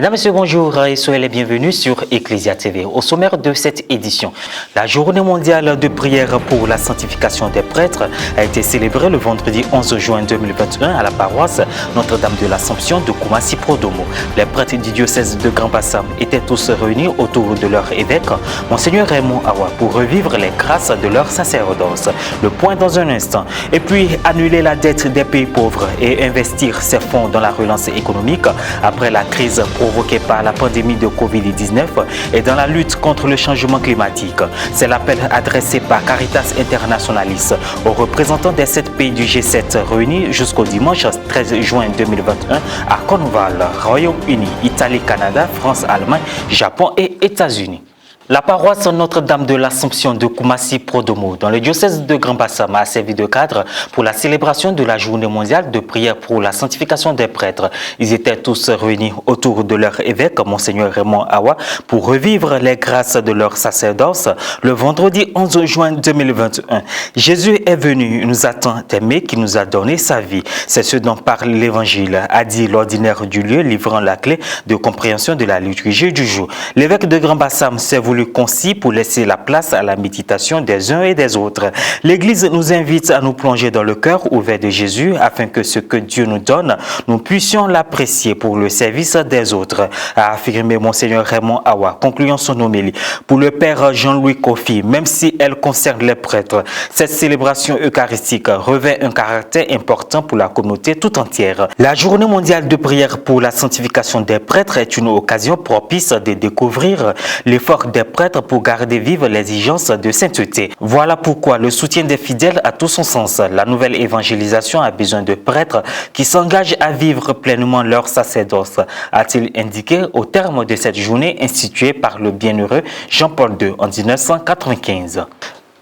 Mesdames, Messieurs, bonjour et soyez les bienvenus sur Ecclesia TV. Au sommaire de cette édition, la journée mondiale de prière pour la sanctification des prêtres a été célébrée le vendredi 11 juin 2021 à la paroisse Notre-Dame de l'Assomption de Koumassi-Prodomo. Les prêtres du diocèse de Grand Bassam étaient tous réunis autour de leur évêque, Monseigneur Raymond Awa, pour revivre les grâces de leur sacerdoce. Le point dans un instant. Et puis, annuler la dette des pays pauvres et investir ces fonds dans la relance économique après la crise provoquée par la pandémie de Covid-19 et dans la lutte contre le changement climatique. C'est l'appel adressé par Caritas Internationalis aux représentants des 7 pays du G7 réunis jusqu'au dimanche 13 juin 2021 à Cornwall, Royaume-Uni, Italie, Canada, France, Allemagne, Japon et États-Unis. La paroisse Notre-Dame de l'Assomption de Koumassi-Prodomo dans le diocèse de Grand Bassam a servi de cadre pour la célébration de la journée mondiale de prière pour la sanctification des prêtres. Ils étaient tous réunis autour de leur évêque, Monseigneur Raymond Awa, pour revivre les grâces de leur sacerdoce le vendredi 11 juin 2021. Jésus est venu, il nous a tant aimés qu'il nous a donné sa vie. C'est ce dont parle l'Évangile, a dit l'ordinaire du lieu, livrant la clé de compréhension de la liturgie du jour. L'évêque de Grand Bassam s'est voulu concis pour laisser la place à la méditation des uns et des autres. L'Église nous invite à nous plonger dans le cœur ouvert de Jésus afin que ce que Dieu nous donne, nous puissions l'apprécier pour le service des autres, a affirmé Monseigneur Raymond Awa, concluant son homélie. Pour le Père Jean-Louis Kofi, même si elle concerne les prêtres, cette célébration eucharistique revêt un caractère important pour la communauté tout entière. La journée mondiale de prière pour la sanctification des prêtres est une occasion propice de découvrir l'effort des prêtres pour garder vive l'exigence de sainteté. Voilà pourquoi le soutien des fidèles a tout son sens. La nouvelle évangélisation a besoin de prêtres qui s'engagent à vivre pleinement leur sacerdoce, a-t-il indiqué au terme de cette journée instituée par le bienheureux Jean-Paul II en 1995.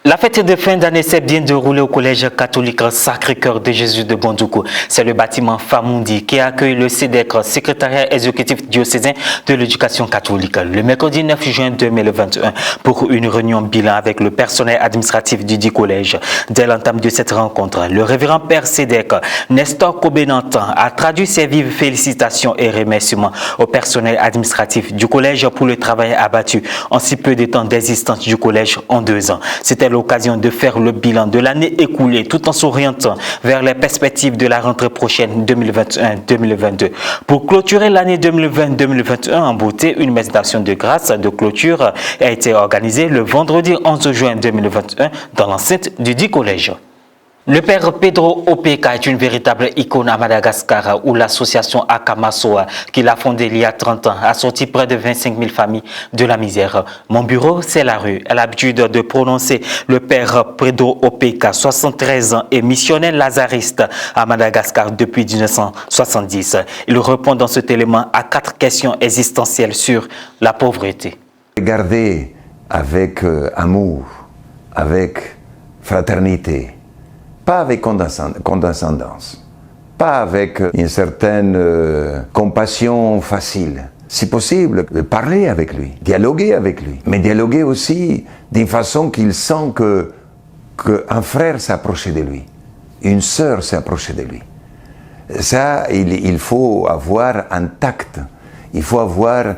La fête de fin d'année s'est bien déroulée au collège catholique Sacré-Cœur de Jésus de Bondoukou. C'est le bâtiment Famundi qui accueille le CEDEC, secrétariat exécutif diocésain de l'éducation catholique, le mercredi 9 juin 2021 pour une réunion bilan avec le personnel administratif du dit collège. Dès l'entame de cette rencontre, le révérend père CEDEC, Nestor Kobenantan, a traduit ses vives félicitations et remerciements au personnel administratif du collège pour le travail abattu en si peu de temps d'existence du collège en 2 ans. C'était l'occasion de faire le bilan de l'année écoulée tout en s'orientant vers les perspectives de la rentrée prochaine 2021-2022. Pour clôturer l'année 2020-2021 en beauté, une messe d'action de grâce de clôture a été organisée le vendredi 11 juin 2021 dans l'enceinte du dit collège. Le père Pedro Opeka est une véritable icône à Madagascar où l'association Akamasoa, qu'il a fondée il y a 30 ans, a sorti près de 25 000 familles de la misère. Mon bureau, c'est la rue. Elle a l'habitude de prononcer le père Pedro Opeka, 73 ans et missionnaire lazariste à Madagascar depuis 1970. Il répond dans cet élément à 4 questions existentielles sur la pauvreté. Regardez avec amour, avec fraternité, pas avec condescendance, pas avec une certaine compassion facile. Si possible, parler avec lui, dialoguer avec lui, mais dialoguer aussi d'une façon qu'il sent qu'un frère s'approche de lui, une sœur s'approche de lui. Ça, il faut avoir un tact, il faut avoir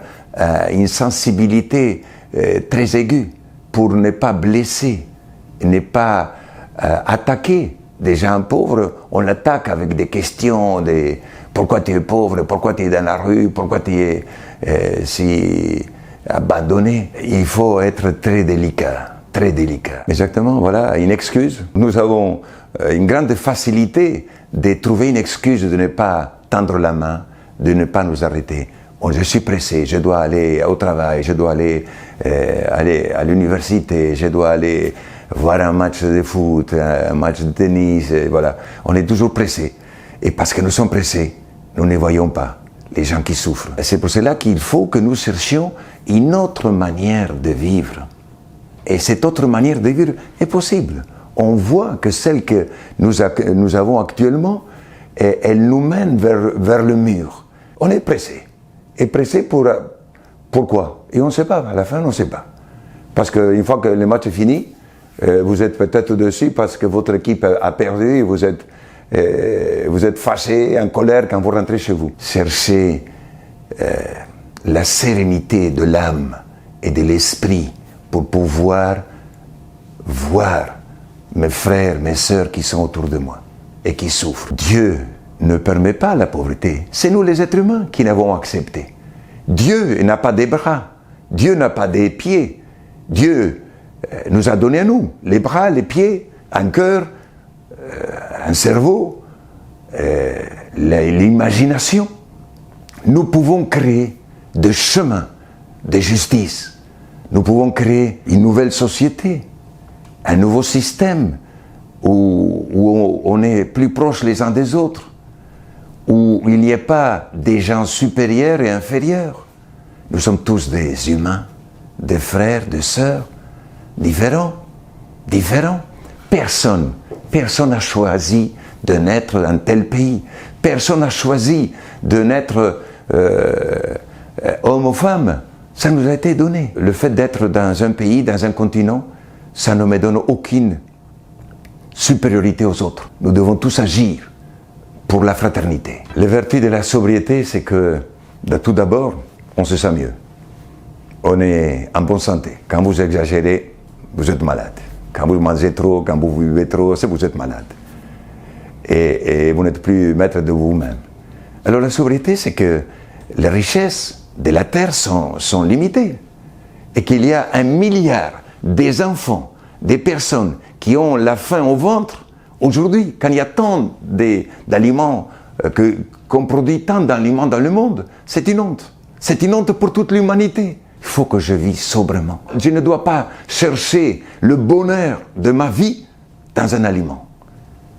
une sensibilité très aiguë pour ne pas blesser, ne pas attaquer. Des gens pauvres, on l'attaque avec des questions de pourquoi tu es pauvre, pourquoi tu es dans la rue, pourquoi tu es si abandonné. Il faut être très délicat, très délicat. Exactement, voilà, une excuse. Nous avons une grande facilité de trouver une excuse de ne pas tendre la main, de ne pas nous arrêter. Je suis pressé, je dois aller au travail, je dois aller à l'université, je dois aller voir un match de foot, un match de tennis, voilà. On est toujours pressé. Et parce que nous sommes pressés, nous ne voyons pas les gens qui souffrent. C'est pour cela qu'il faut que nous cherchions une autre manière de vivre. Et cette autre manière de vivre est possible. On voit que celle que nous avons actuellement, elle nous mène vers le mur. On est pressé. Et pressé pourquoi? Et on ne sait pas, à la fin on ne sait pas. Parce qu'une fois que le match est fini, vous êtes peut-être dessus parce que votre équipe a perdu et vous êtes fâché, en colère quand vous rentrez chez vous. Cherchez la sérénité de l'âme et de l'esprit pour pouvoir voir mes frères, mes sœurs qui sont autour de moi et qui souffrent. Dieu ne permet pas la pauvreté. C'est nous les êtres humains qui l'avons accepté. Dieu n'a pas des bras, Dieu n'a pas des pieds. Dieu nous a donné à nous les bras, les pieds, un cœur, un cerveau, l'imagination. Nous pouvons créer des chemins de justice. Nous pouvons créer une nouvelle société, un nouveau système où on est plus proches les uns des autres, où il n'y a pas des gens supérieurs et inférieurs. Nous sommes tous des humains, des frères, des sœurs, différents. Personne n'a choisi de naître dans tel pays. Personne n'a choisi de naître homme ou femme. Ça nous a été donné. Le fait d'être dans un pays, dans un continent, ça ne me donne aucune supériorité aux autres. Nous devons tous agir pour la fraternité. Les vertus de la sobriété, c'est que, tout d'abord, on se sent mieux. On est en bonne santé. Quand vous exagérez, vous êtes malade. Quand vous mangez trop, quand vous buvez trop, vous êtes malade. Et vous n'êtes plus maître de vous-même. Alors la sobriété, c'est que les richesses de la terre sont limitées. Et qu'il y a 1 milliard des enfants, des personnes qui ont la faim au ventre, aujourd'hui, quand il y a tant d'aliments, qu'on produit tant d'aliments dans le monde, c'est une honte. C'est une honte pour toute l'humanité. Il faut que je vive sobrement. Je ne dois pas chercher le bonheur de ma vie dans un aliment.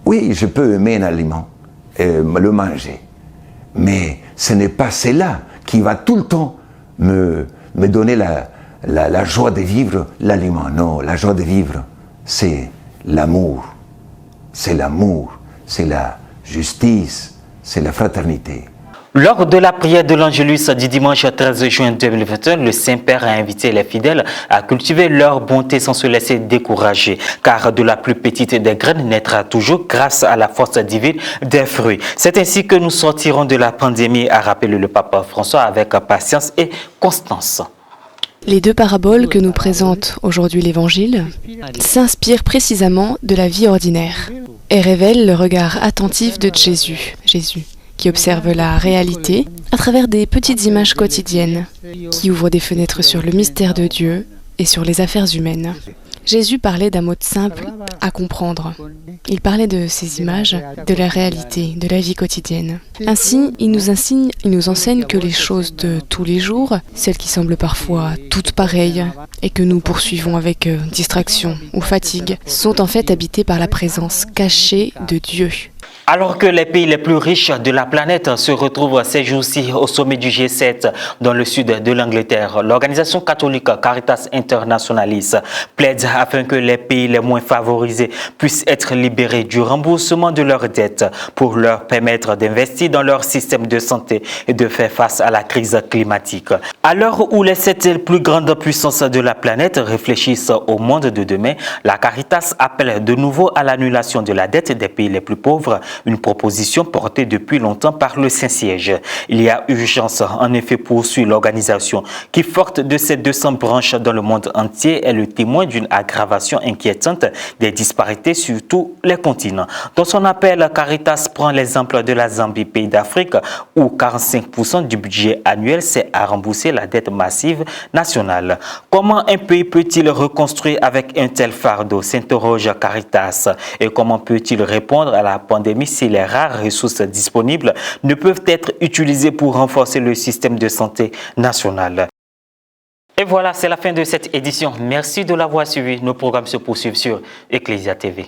Oui, je peux aimer un aliment et le manger. Mais ce n'est pas cela qui va tout le temps me donner la joie de vivre l'aliment. Non, la joie de vivre, c'est l'amour. C'est l'amour, c'est la justice, c'est la fraternité. Lors de la prière de l'Angélus du dimanche 13 juin 2021, le Saint-Père a invité les fidèles à cultiver leur bonté sans se laisser décourager, car de la plus petite des graines naîtra toujours, grâce à la force divine, des fruits. C'est ainsi que nous sortirons de la pandémie, a rappelé le pape François avec patience et constance. Les 2 paraboles que nous présente aujourd'hui l'Évangile s'inspirent précisément de la vie ordinaire et révèlent le regard attentif de Jésus, qui observe la réalité à travers des petites images quotidiennes, qui ouvrent des fenêtres sur le mystère de Dieu et sur les affaires humaines. Jésus parlait d'un mot simple à comprendre. Il parlait de ces images, de la réalité, de la vie quotidienne. Ainsi, il nous enseigne que les choses de tous les jours, celles qui semblent parfois toutes pareilles et que nous poursuivons avec distraction ou fatigue, sont en fait habitées par la présence cachée de Dieu. Alors que les pays les plus riches de la planète se retrouvent ces jours-ci au sommet du G7 dans le sud de l'Angleterre, l'organisation catholique Caritas Internationalis plaide afin que les pays les moins favorisés puissent être libérés du remboursement de leurs dettes pour leur permettre d'investir dans leur système de santé et de faire face à la crise climatique. À l'heure où les 7 plus grandes puissances de la planète réfléchissent au monde de demain, la Caritas appelle de nouveau à l'annulation de la dette des pays les plus pauvres, une proposition portée depuis longtemps par le Saint-Siège. Il y a urgence, en effet, poursuit l'organisation, qui, forte de ses 200 branches dans le monde entier, est le témoin d'une aggravation inquiétante des disparités sur tous les continents. Dans son appel, Caritas prend l'exemple de la Zambie, pays d'Afrique, où 45% du budget annuel sert à rembourser la dette massive nationale. Comment un pays peut-il reconstruire avec un tel fardeau, s'interroge Caritas, et comment peut-il répondre à la pandémie si les rares ressources disponibles ne peuvent être utilisées pour renforcer le système de santé national. Et voilà, c'est la fin de cette édition. Merci de l'avoir suivi. Nos programmes se poursuivent sur Ecclesia TV.